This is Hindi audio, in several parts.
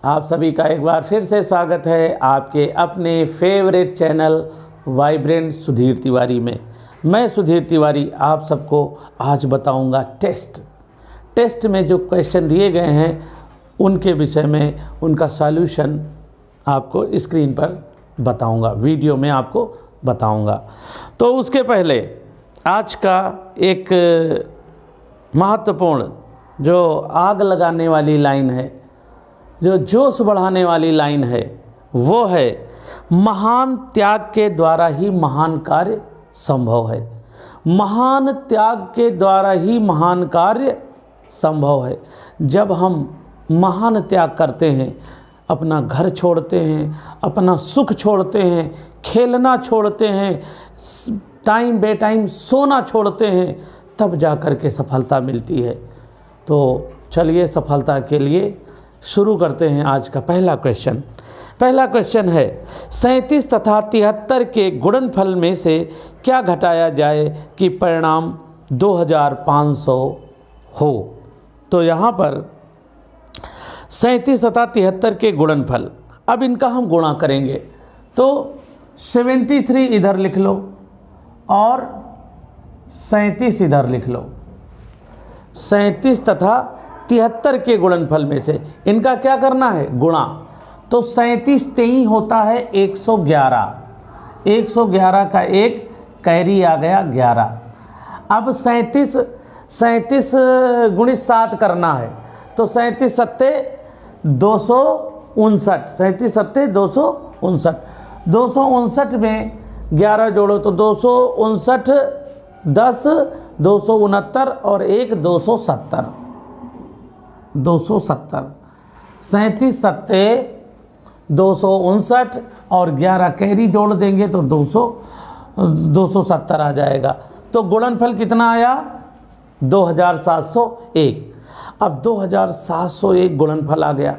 आप सभी का एक बार फिर से स्वागत है आपके अपने favourite channel vibrant Sudhir Tiwari में। मैं सुधीर तिवारी आप सबको आज बताऊंगा टेस्ट में जो क्वेश्चन दिए गए हैं उनके विषय में उनका सॉल्यूशन आपको स्क्रीन पर बताऊंगा, वीडियो में आपको बताऊंगा। तो उसके पहले आज का एक महत्वपूर्ण जो आग लगाने वाली लाइन है, जो जोश बढ़ाने वाली लाइन है, वो है महान त्याग के द्वारा ही महान कार्य संभव है। महान त्याग के द्वारा ही महान कार्य संभव है। जब हम महान त्याग करते हैं, अपना घर छोड़ते हैं, अपना सुख छोड़ते हैं, खेलना छोड़ते हैं, टाइम बे टाइम सोना छोड़ते हैं, तब जा कर के सफलता मिलती है। तो चलिए सफलता के लिए शुरू करते हैं आज का पहला क्वेश्चन। पहला क्वेश्चन है 37 तथा 73 के गुणनफल में से क्या घटाया जाए कि परिणाम 2500 हो। तो यहाँ पर 37 तथा 73 के गुणनफल, अब इनका हम गुणा करेंगे तो 73 इधर लिख लो और 37 इधर लिख लो। 37 तथा 73 के गुणनफल में से इनका क्या करना है, गुणा। तो 37 23 होता है 111, 111 का एक कैरी आ गया 11। अब 37 गुणित 7 करना है तो 37 सत्ते 259, 37 सत्ते 259, 259 में 11 जोड़ो तो 259, 10 269 और 1 270, 270। 37 सत्ते 259 और 11 कैरी जोड़ देंगे तो 270 आ जाएगा। तो गुणनफल कितना आया, 2701। अब 2701 गुणनफल आ गया,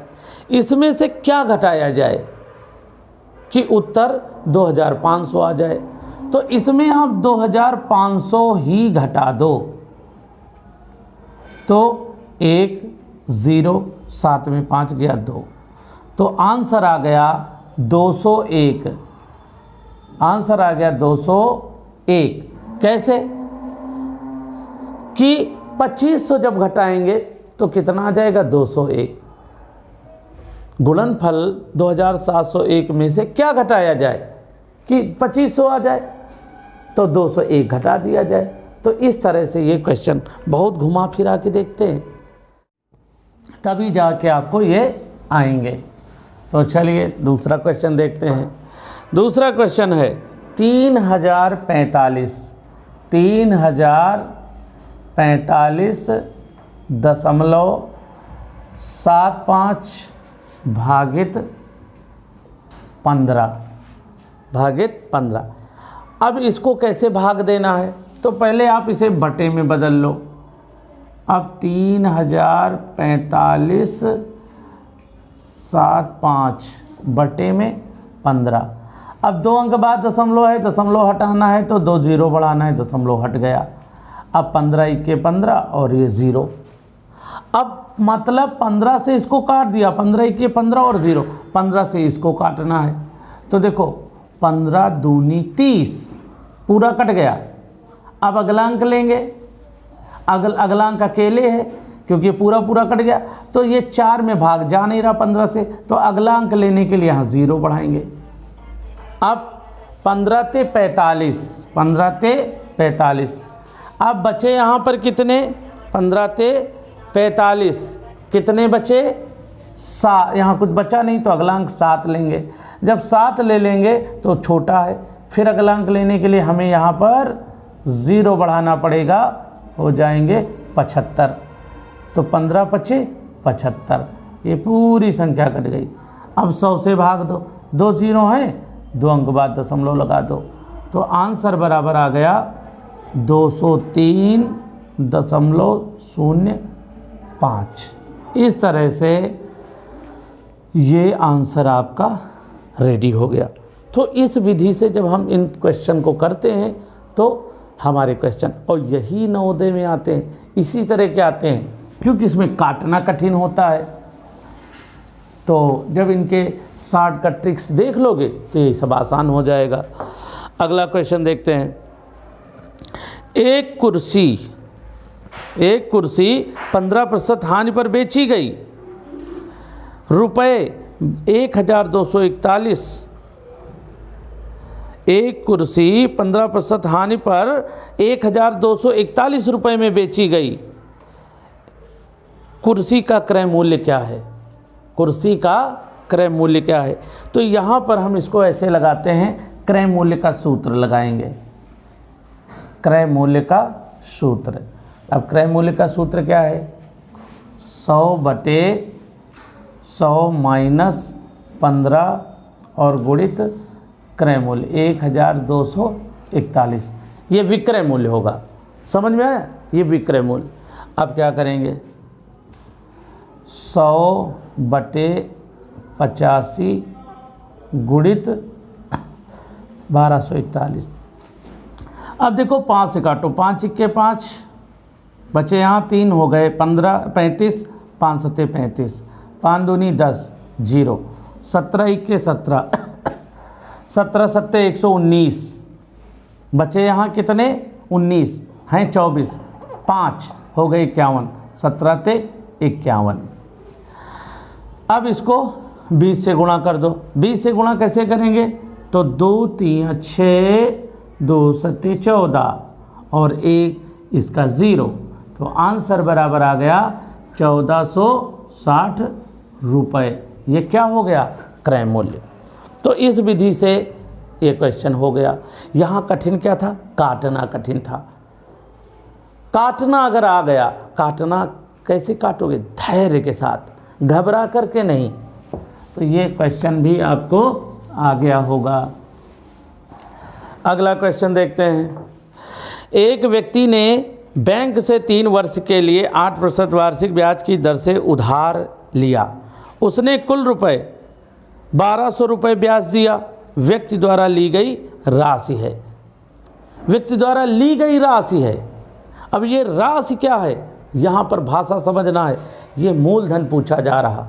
इसमें से क्या घटाया जाए कि उत्तर 2500 आ जाए। तो इसमें आप 2500 ही घटा दो तो 1 0 7 में 5 गया 2, तो आंसर आ गया 201। आंसर आ गया 201। कैसे कि 2500 जब घटाएंगे तो कितना आ जाएगा, 201। गुणनफल 2701 में से क्या घटाया जाए कि 2500 आ जाए, तो 201 घटा दिया जाए। तो इस तरह से ये क्वेश्चन बहुत घुमा फिरा के देखते हैं, तभी जाके आपको ये आएंगे। तो चलिए दूसरा क्वेश्चन देखते हैं। दूसरा क्वेश्चन है 3045.75 भागित 15। अब इसको कैसे भाग देना है, तो पहले आप इसे बटे में बदल लो। अब 3045.75 बटे में 15। अब 2 अंक बाद दशमलव है, दशमलव हटाना है तो 2 जीरो बढ़ाना है, दशमलव हट गया। अब 15 1 15 और ये 0। अब मतलब 15 से इसको काट दिया, 15 1 15 और 0, 15 से इसको काटना है। तो देखो 15 दूनी 30, पूरा कट गया। अब अगला अंक लेंगे, अगला अंक अकेले है क्योंकि पूरा कट गया, तो ये 4 में भाग जा नहीं रहा 15 से, तो अगला अंक लेने के लिए यहाँ 0 बढ़ाएंगे। अब 15 ते 45, 15 ते 45। अब बचे यहाँ पर कितने, 15 ते 45 कितने बचे, 7। यहाँ कुछ बचा नहीं तो अगला अंक 7 लेंगे। जब 7 ले लेंगे तो छोटा है, फिर अगला अंक लेने के लिए हमें यहाँ पर 0 बढ़ाना पड़ेगा, हो जाएंगे 75। तो 15 पचे 75, ये पूरी संख्या कट गई। अब 100 से भाग दो, 2 जीरो हैं, 2 अंक बाद दशमलव लगा दो, तो आंसर बराबर आ गया 203.05। इस तरह से ये आंसर आपका रेडी हो गया। तो इस विधि से जब हम इन क्वेश्चन को करते हैं तो हमारे क्वेश्चन, और यही नवोदय में आते हैं, इसी तरह के आते हैं, क्योंकि इसमें काटना कठिन होता है। तो जब इनके शॉर्टकट ट्रिक्स देख लोगे तो ये सब आसान हो जाएगा। अगला क्वेश्चन देखते हैं। एक कुर्सी 15% हानि पर बेची गई, रुपये 1241। एक कुर्सी 15% हानि पर 1241 रुपये में बेची गई। कुर्सी का क्रय मूल्य क्या है? कुर्सी का क्रय मूल्य क्या है? तो यहाँ पर हम इसको ऐसे लगाते हैं, क्रय मूल्य का सूत्र लगाएंगे। क्रय मूल्य का सूत्र, अब क्रय मूल्य का सूत्र क्या है? 100/100 माइनस 15 और गुणित क्रय मूल्य 1241। ये विक्रय मूल्य होगा, समझ में आया? ये विक्रय मूल्य। अब क्या करेंगे? 100/85 गुणित 1241। अब देखो 5 से काटो, 5 × 5 बचे यहाँ 3 हो गए, 15 35, 5 × 7 35, 5 दूनी 10, 0, 17 × 17, 17 × 7 119, बचे यहाँ कितने? 19 हैं, 24, 5 हो गए 51, 17 × 51। अब इसको 20 से गुणा कर दो। 20 से गुणा कैसे करेंगे? तो 2 × 3 = 6, 2 × 7 = 14 और 1 इसका 0, तो आंसर बराबर आ गया 1460 रुपये। ये क्या हो गया? क्रय मूल्य। तो इस विधि से ये क्वेश्चन हो गया। यहाँ कठिन क्या था? काटना कठिन था। काटना अगर आ गया, काटना कैसे काटोगे? धैर्य के साथ, घबरा करके नहीं। तो ये क्वेश्चन भी आपको आ गया होगा। अगला क्वेश्चन देखते हैं। एक व्यक्ति ने बैंक से 3 वर्ष के लिए 8% वार्षिक ब्याज की दर से उधार लिया। उसने कुल रुपए 1200 रुपये ब्याज दिया। व्यक्ति द्वारा ली गई राशि है। व्यक्ति द्वारा ली गई राशि है। अब ये राशि क्या है? यहाँ पर भाषा समझना है। ये मूलधन पूछा जा रहा।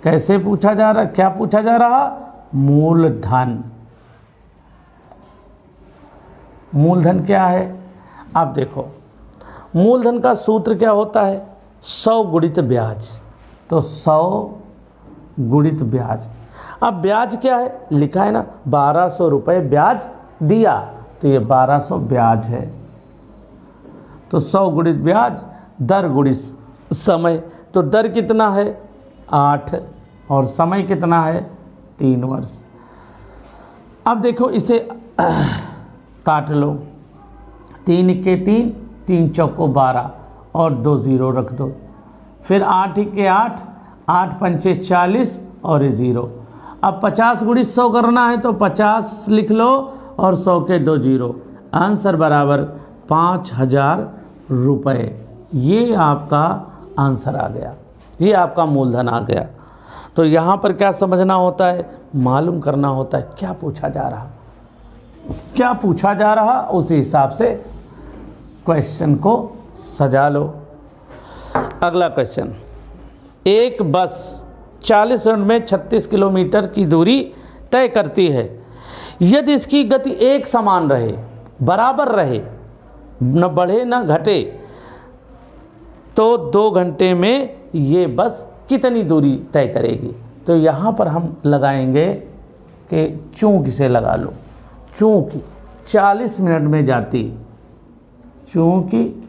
कैसे पूछा जा रहा? क्या पूछा जा रहा? मूलधन। मूलधन क्या है? आप देखो, मूलधन का सूत्र क्या होता है? 100 गुणित ब्याज। तो 100 गुणित ब्याज। अब ब्याज क्या है? लिखा है ना, 1200 रुपये ब्याज दिया, तो ये 1200 ब्याज है। तो 100 गुणित ब्याज, दर गुणित समय। तो दर कितना है? 8 और समय कितना है? 3 वर्ष। अब देखो इसे काट लो। 3 × 3, 3 चौको 12 और 2 0 रख दो। फिर 8 × 8, 8 पंचे 40 और 0। अब 50 गुणित 100 करना है, तो 50 लिख लो और 100 के 2 0। आंसर बराबर 5000 रुपये। ये आपका आंसर आ गया, ये आपका मूलधन आ गया। तो यहाँ पर क्या समझना होता है? मालूम करना होता है क्या पूछा जा रहा, क्या पूछा जा रहा, उसी हिसाब से क्वेश्चन को सजा लो। अगला क्वेश्चन। एक बस 40 मिनट में 36 किलोमीटर की दूरी तय करती है। यदि इसकी गति एक समान रहे, बराबर रहे, न बढ़े न घटे, तो 2 घंटे में ये बस कितनी दूरी तय करेगी? तो यहाँ पर हम लगाएंगे कि चूंकि से लगा लो। चूंकि 40 मिनट में जाती, चूंकि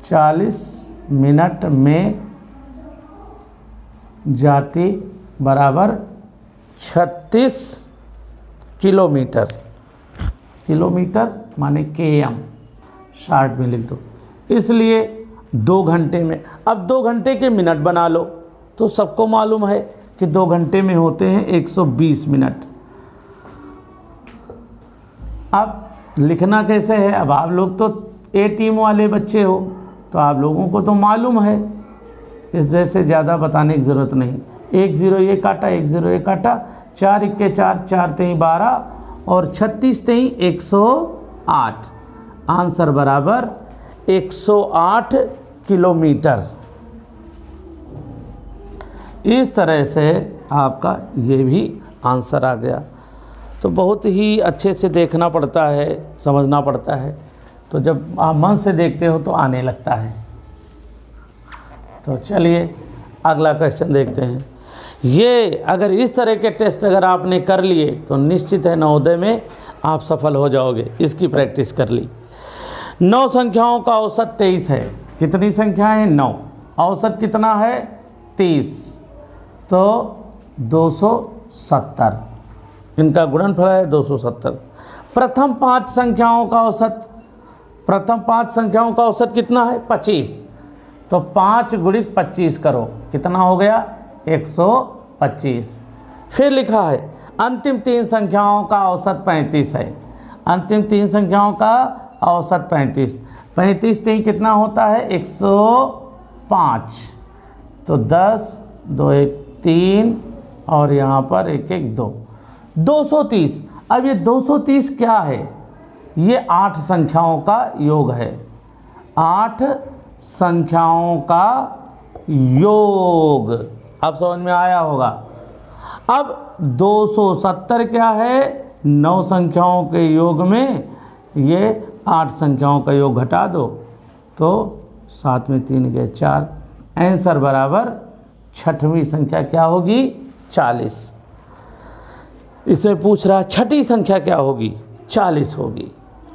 40 मिनट में जाती बराबर 36 किलोमीटर। किलोमीटर माने km, शॉर्ट में लिख दो। इसलिए 2 घंटे में, अब 2 घंटे के मिनट बना लो। तो सबको मालूम है कि 2 घंटे में होते हैं 120 मिनट। अब लिखना कैसे है? अब आप लोग तो ए टीम वाले बच्चे हो, तो आप लोगों को तो मालूम है, इस वजह से ज़्यादा बताने की ज़रूरत नहीं। 1 0 ये काटा, 1 0 ये काटा, 4 × 4, 4 × 3 12 और 36 × 3 108। आंसर बराबर 108 किलोमीटर। इस तरह से आपका ये भी आंसर आ गया। तो बहुत ही अच्छे से देखना पड़ता है, समझना पड़ता है, तो जब आप मन से देखते हो तो आने लगता है। तो चलिए अगला क्वेश्चन देखते हैं। ये अगर इस तरह के टेस्ट अगर आपने कर लिए तो निश्चित है नवोदय में आप सफल हो जाओगे। इसकी प्रैक्टिस कर ली। 9 संख्याओं का औसत 23 है। कितनी संख्याएं? 9। औसत कितना है? 30। तो 270, इनका गुणनफल है 270। प्रथम 5 संख्याओं का औसत कितना है? 25। तो 5 गुणित 25 करो, कितना हो गया? 125। फिर लिखा है अंतिम 3 संख्याओं का औसत 35 है। अंतिम 3 संख्याओं का औसत 35। 35 3 कितना होता है? 105। तो 10 2 1 3 और यहाँ पर 1 1 2, 230। अब ये 230 क्या है? ये 8 संख्याओं का योग है। 8 संख्याओं का योग, अब समझ में आया होगा। अब 270 क्या है? 9 संख्याओं के योग में ये 8 संख्याओं का योग घटा दो, तो 7 में 3 गए 4। आंसर बराबर छठवीं संख्या क्या होगी? 40। इसमें पूछ रहा छठी संख्या क्या होगी? 40 होगी।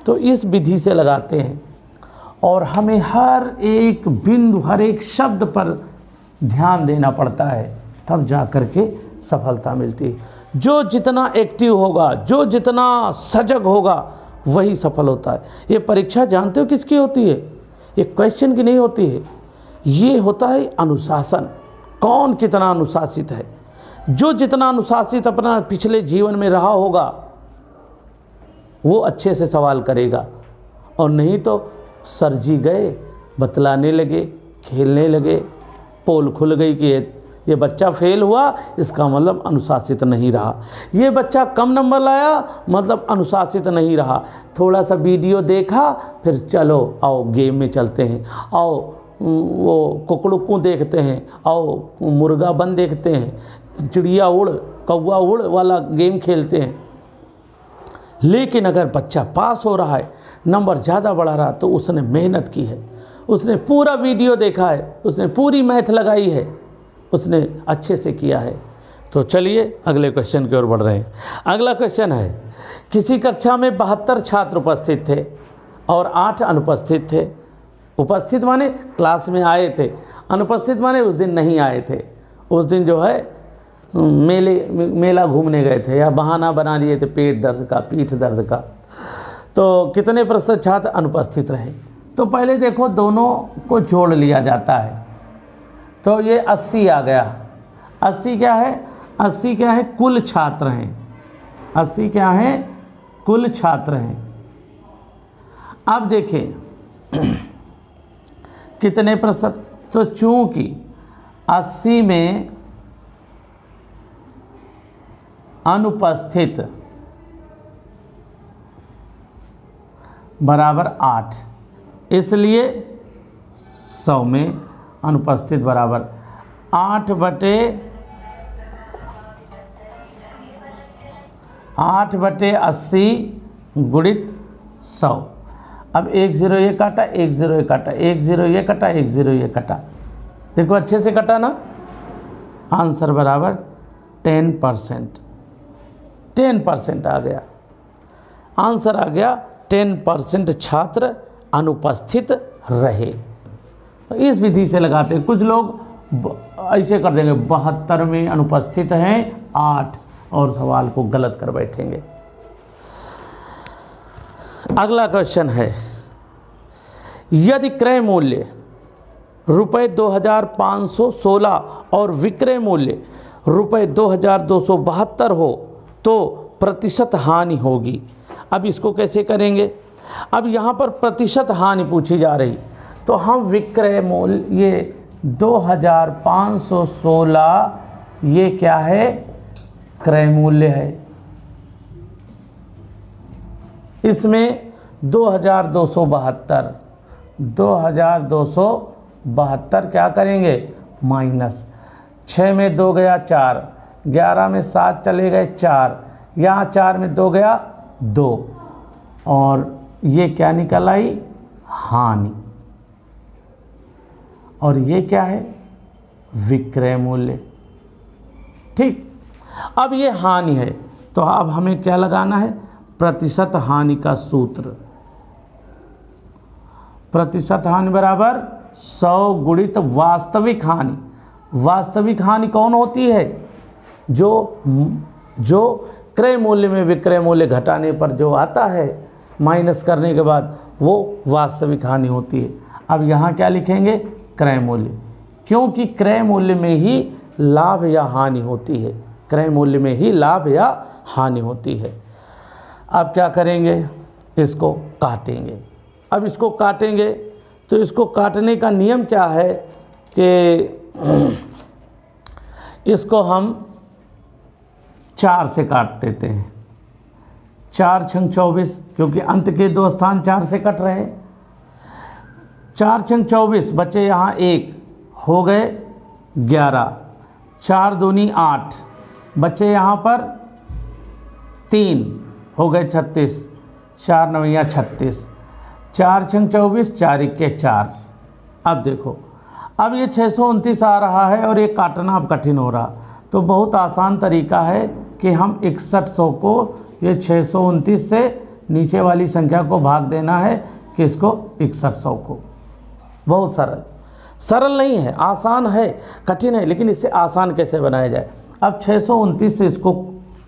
तो इस विधि से लगाते हैं और हमें हर एक बिंदु, हर एक शब्द पर ध्यान देना पड़ता है, तब जा कर के सफलता मिलती है। जो जितना एक्टिव होगा, जो जितना सजग होगा, वही सफल होता है। ये परीक्षा जानते हो किसकी होती है? ये क्वेश्चन की नहीं होती है, ये होता है अनुशासन। कौन कितना अनुशासित है? जो जितना अनुशासित अपना पिछले जीवन में रहा होगा वो अच्छे से सवाल करेगा, और नहीं तो सर जी गए, बतलाने लगे, खेलने लगे, पोल खुल गई कि ये बच्चा फेल हुआ, इसका मतलब अनुशासित नहीं रहा। ये बच्चा कम नंबर लाया, मतलब अनुशासित नहीं रहा। थोड़ा सा वीडियो देखा, फिर चलो आओ गेम में चलते हैं, आओ वो कुकड़ुक्कू देखते हैं, आओ मुर्गा बन देखते हैं, चिड़िया उड़ कौवा उड़ वाला गेम खेलते हैं। लेकिन अगर बच्चा पास हो रहा है, नंबर ज़्यादा बढ़ा रहा, तो उसने मेहनत की है, उसने पूरा वीडियो देखा है, उसने पूरी मैथ लगाई है, उसने अच्छे से किया है। तो चलिए अगले क्वेश्चन की ओर बढ़ रहे हैं। अगला क्वेश्चन है, किसी कक्षा में 72 छात्र उपस्थित थे और 8 अनुपस्थित थे। उपस्थित माने क्लास में आए थे, अनुपस्थित माने उस दिन नहीं आए थे, उस दिन जो है मेला घूमने गए थे या बहाना बना लिए थे पेट दर्द का, पीठ दर्द का। तो कितने प्रतिशत छात्र अनुपस्थित रहे? तो पहले देखो दोनों को जोड़ लिया जाता है, तो ये 80 आ गया। 80 क्या है? 80 क्या है? कुल छात्र हैं। 80 क्या है? कुल छात्र हैं। अब देखें कितने प्रतिशत? तो चूंकि 80 में अनुपस्थित बराबर 8, इसलिए 100 में अनुपस्थित बराबर 8 बटे 80 गुणित 100। अब 1 0 ये काटा, 1 0 ये काटा, 1 0 ये कटा, 1 0 ये कटा। देखो अच्छे से कटा ना। आंसर बराबर 10%। 10% आ गया। आंसर आ गया 10% छात्र अनुपस्थित रहे। तो इस विधि से लगाते हैं। कुछ लोग ऐसे कर देंगे 72 में अनुपस्थित हैं 8 और सवाल को गलत कर बैठेंगे। अगला क्वेश्चन है, यदि क्रय मूल्य रुपये 2516 और विक्रय मूल्य रुपये 2272 हो तो प्रतिशत हानि होगी। अब इसको कैसे करेंगे? अब यहाँ पर प्रतिशत हानि पूछी जा रही, तो हम विक्रय मूल्य ये 2516 ये क्या है? क्रय मूल्य है। इसमें 2272 क्या करेंगे? माइनस। 6 में 2 गया 4, 11 में 7 चले गए 4, यहाँ 4 में 2 गया 2, और ये क्या निकल आई? हानि। और ये क्या है? विक्रय मूल्य। ठीक, अब ये हानि है तो अब हमें क्या लगाना है? प्रतिशत हानि का सूत्र। प्रतिशत हानि बराबर 100 गुणित वास्तविक हानि। वास्तविक हानि कौन होती है? जो क्रय मूल्य में विक्रय मूल्य घटाने पर जो आता है माइनस करने के बाद, वो वास्तविक हानि होती है। अब यहाँ क्या लिखेंगे? क्रय मूल्य, क्योंकि क्रय मूल्य में ही लाभ या हानि होती है। क्रय मूल्य में ही लाभ या हानि होती है। अब क्या करेंगे? इसको काटेंगे। अब इसको काटेंगे तो इसको काटने का नियम क्या है कि इसको हम 4 से काट देते हैं। 4 छंग 24, क्योंकि अंत के 2 स्थान 4 से कट रहे हैं। 4 छंग 24, बचे यहाँ 1, हो गए 11, 4 दूनी 8, बचे यहाँ पर 3, हो गए 36, 4 नवैया 36, 4 छंग 24, 4 इक्के 4। अब देखो, अब ये 629 आ रहा है और ये काटना अब कठिन हो रहा, तो बहुत आसान तरीका है कि हम 6100 को ये 629 से नीचे वाली संख्या को भाग देना है, किसको? 6100 को। बहुत सरल नहीं है, आसान है, कठिन है, लेकिन इससे आसान कैसे बनाया जाए। अब 629 से इसको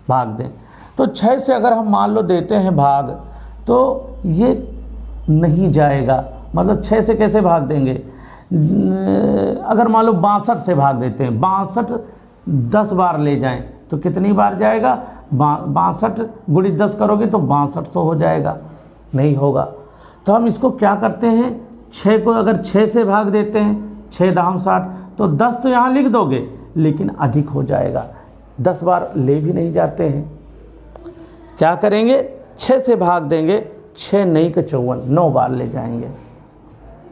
भाग दें, तो 6 से अगर हम मान लो देते हैं भाग, तो ये नहीं जाएगा। मतलब 6 से कैसे भाग देंगे? अगर मान लो 62 से भाग देते हैं, 62 10 बार ले जाएं तो कितनी बार जाएगा? 62 गुणित 10 करोगे तो 6200 हो जाएगा। नहीं होगा, तो हम इसको क्या करते हैं? 6 को अगर 6 से भाग देते हैं, 6 दाम 60, तो 10 तो यहाँ लिख दोगे, लेकिन अधिक हो जाएगा, 10 बार ले भी नहीं जाते हैं। क्या करेंगे? 6 से भाग देंगे, 6 नई का 54, 9 बार ले जाएंगे।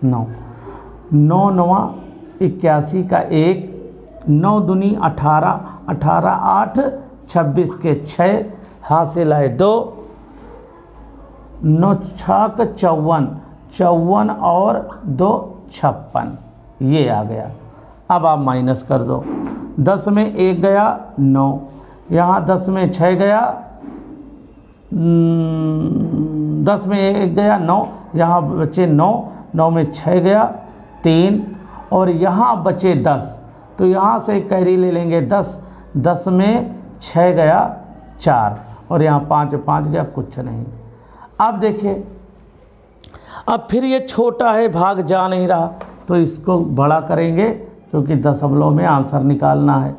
9 9 81 का 1, 9 दूनी 18, 18 8 26 के 6, हासिल आए 2, 9 6 का 54, 54 और 2 56, ये आ गया। अब आप माइनस कर दो, 10 में 1 गया 9, यहाँ 10 में 6 गया, 10 में 1 गया 9, यहाँ बचे 9, 9 में 6 गया 3, और यहाँ बचे 10, तो यहाँ से कैरी ले लेंगे 10, 10 में 6 गया 4, और यहाँ 5 5 गया, कुछ नहीं। अब देखिए, अब फिर ये छोटा है, भाग जा नहीं रहा, तो इसको बड़ा करेंगे, क्योंकि दशमलव में आंसर निकालना है,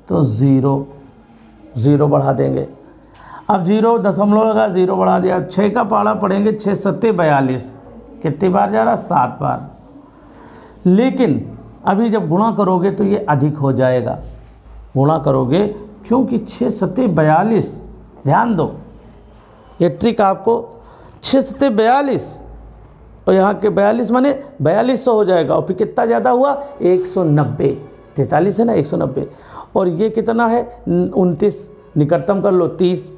तो 0 बढ़ा देंगे। अब 0 दशमलव लगा, 0 बढ़ा दिया। 6 का पाड़ा पढ़ेंगे, 6 7 42, कितनी बार जा रहा? 7 बार। लेकिन अभी जब गुणा करोगे तो ये अधिक हो जाएगा, गुणा करोगे, क्योंकि 6 7 42, ध्यान दो, ये ट्रिक आपको, 6 7 42 और यहाँ के 42 माने 4200 हो जाएगा, और फिर कितना ज़्यादा हुआ? 190, 43 है ना, 190, और ये कितना है? 29, निकटतम कर लो 30,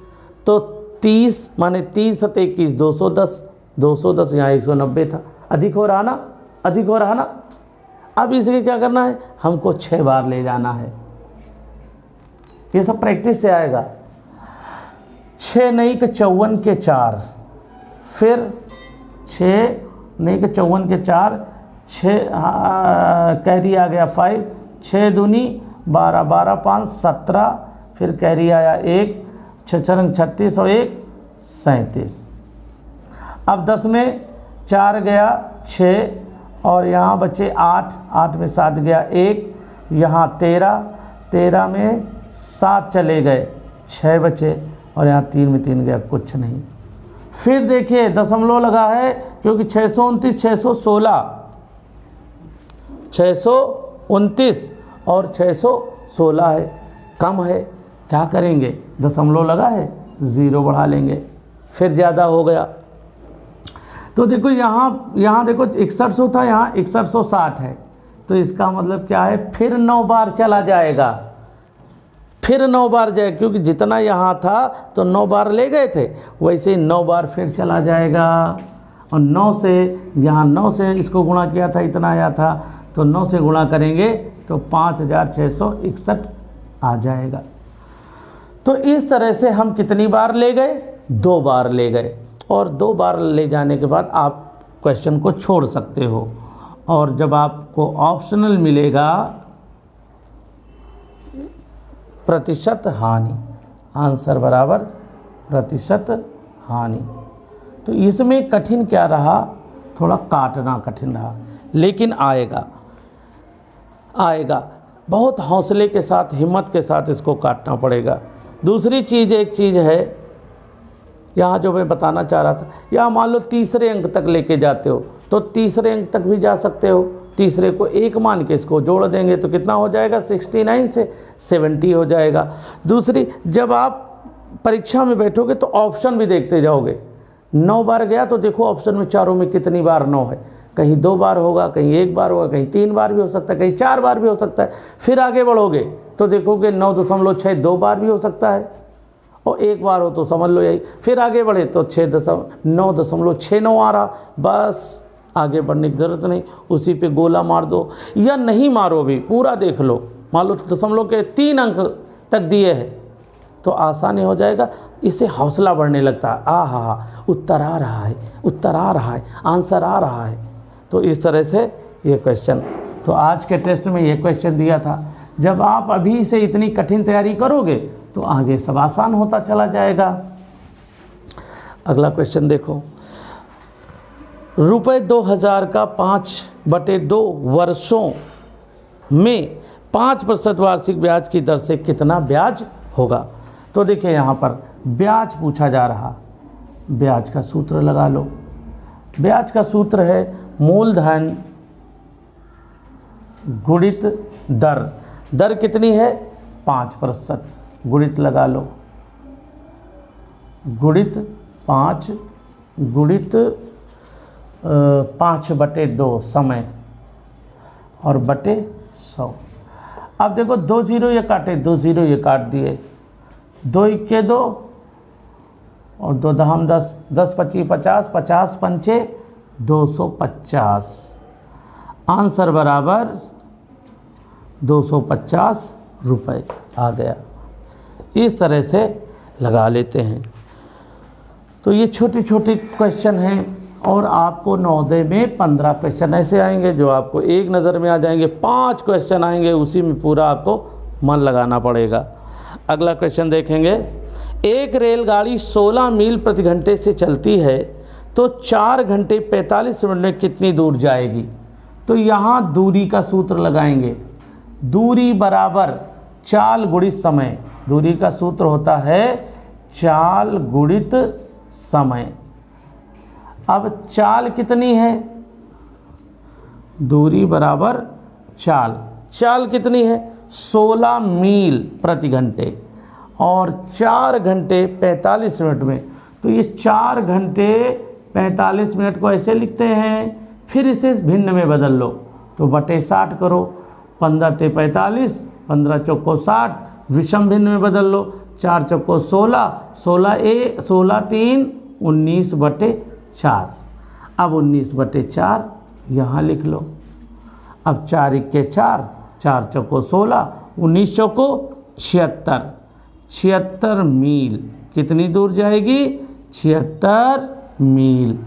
तो 30 माने 3 7 21, 210, 210, यहाँ 190 था, अधिक हो रहा ना, अधिक हो रहा ना। अब इसके क्या करना है? हमको 6 बार ले जाना है, ये सब प्रैक्टिस से आएगा। 6 नई के 54 के 4, फिर 6 नहीं के 54 के 4, 6 कैरी आ गया 5, 6 दूनी 12, 12 5 17, फिर कैरी आया 1, 6 6 36 और 1 37। अब 10 में 4 गया 6, और यहाँ बचे 8, 8 में 7 गया 1, यहाँ 13, 13 में 7 चले गए, 6 बचे, और यहाँ 3 में 3 गया, कुछ नहीं। फिर देखिए दशमलव लगा है, क्योंकि 629 616, 629 और 616 है, कम है, क्या करेंगे? दशमलव लगा है, 0 बढ़ा लेंगे, फिर ज़्यादा हो गया। तो देखो यहाँ देखो 6100 था, यहाँ 6160 है, तो इसका मतलब क्या है, फिर 9 बार चला जाएगा, फिर 9 बार जाए, क्योंकि जितना यहाँ था तो 9 बार ले गए थे, वैसे ही 9 बार फिर चला जाएगा। और 9 से यहाँ 9 से इसको गुणा किया था, इतना आया था, तो 9 से गुणा करेंगे तो 5661 आ जाएगा। तो इस तरह से हम कितनी बार ले गए, 2 बार ले गए। और 2 बार ले जाने के बाद आप क्वेश्चन को छोड़ सकते हो, और जब आपको ऑप्शनल मिलेगा प्रतिशत हानि, आंसर बराबर प्रतिशत हानि। तो इसमें कठिन क्या रहा, थोड़ा काटना कठिन रहा, लेकिन आएगा आएगा। बहुत हौसले के साथ, हिम्मत के साथ इसको काटना पड़ेगा। दूसरी चीज़, एक चीज़ है यहाँ जो मैं बताना चाह रहा था, या मान लो तीसरे अंक तक लेके जाते हो तो तीसरे अंक तक भी जा सकते हो। तीसरे को 1 मान के इसको जोड़ देंगे तो कितना हो जाएगा, 69 से 70 हो जाएगा। दूसरी, जब आप परीक्षा में बैठोगे तो ऑप्शन भी देखते जाओगे। 9 बार गया तो देखो ऑप्शन में चारों में कितनी बार 9 है, कहीं 2 बार होगा, कहीं 1 बार होगा, कहीं 3 बार भी हो सकता है, कहीं 4 बार भी हो सकता है। फिर आगे बढ़ोगे तो देखोगे 9.6 2 बार भी हो सकता है, और 1 बार हो तो समझ लो यही। फिर आगे बढ़े तो 9.69 आ रहा, बस आगे बढ़ने की ज़रूरत नहीं, उसी पे गोला मार दो, या नहीं मारो भी, पूरा देख लो। मान लो दशमलव के 3 अंक तक दिए हैं तो आसानी हो जाएगा। इससे हौसला बढ़ने लगता है, हा उत्तर आ रहा है, उत्तर आ रहा है, आंसर आ रहा है। तो इस तरह से ये क्वेश्चन, तो आज के टेस्ट में ये क्वेश्चन दिया था। जब आप अभी से इतनी कठिन तैयारी करोगे तो आगे सब आसान होता चला जाएगा। अगला क्वेश्चन देखो, रुपये 2000 का 5/2 वर्षों में 5% वार्षिक ब्याज की दर से कितना ब्याज होगा। तो देखिए यहाँ पर ब्याज पूछा जा रहा, ब्याज का सूत्र लगा लो। ब्याज का सूत्र है मूलधन गुणित दर। दर कितनी है, 5%, गुणित लगा लो, गुणित 5 गुणित 5/2 समय और बटे 100। अब देखो 2 0 ये काटे, 2 0 ये काट दिए, 2 1 2 और 2 दहम 10, 10 25 50, 50 पंचे 250। आंसर बराबर 250 रुपये आ गया। इस तरह से लगा लेते हैं। तो ये छोटे छोटे क्वेश्चन हैं, और आपको नवोदय में 15 क्वेश्चन ऐसे आएंगे जो आपको एक नज़र में आ जाएंगे। 5 क्वेश्चन आएंगे, उसी में पूरा आपको मन लगाना पड़ेगा। अगला क्वेश्चन देखेंगे, एक रेलगाड़ी 16 मील प्रति घंटे से चलती है तो 4 घंटे 45 मिनट में कितनी दूर जाएगी। तो यहाँ दूरी का सूत्र लगाएंगे, दूरी बराबर चाल गुणित समय। दूरी का सूत्र होता है चाल गुणित समय। अब चाल कितनी है, दूरी बराबर चाल, चाल कितनी है 16 मील प्रति घंटे, और 4 घंटे 45 मिनट में। तो ये 4 घंटे 45 मिनट को ऐसे लिखते हैं, फिर इसे भिन्न में बदल लो तो बटे 60 करो, 15 ते 45, 15 चौको 60, विषम भिन्न में बदल लो, 4 चौको 16, 16 3 19/4। अब 19/4 यहाँ लिख लो। अब 4 1 4, 4 चौको 16, 19 चौको 76, 76 मील कितनी दूर जाएगी, 76 मील।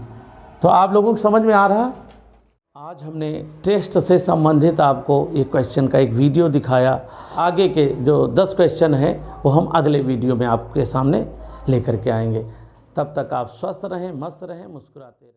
तो आप लोगों को समझ में आ रहा। आज हमने टेस्ट से संबंधित आपको एक क्वेश्चन का एक वीडियो दिखाया। आगे के जो 10 क्वेश्चन हैं वो हम अगले वीडियो में आपके सामने लेकर के आएंगे। तब तक आप स्वस्थ रहें, मस्त रहें, मुस्कुराते रहें।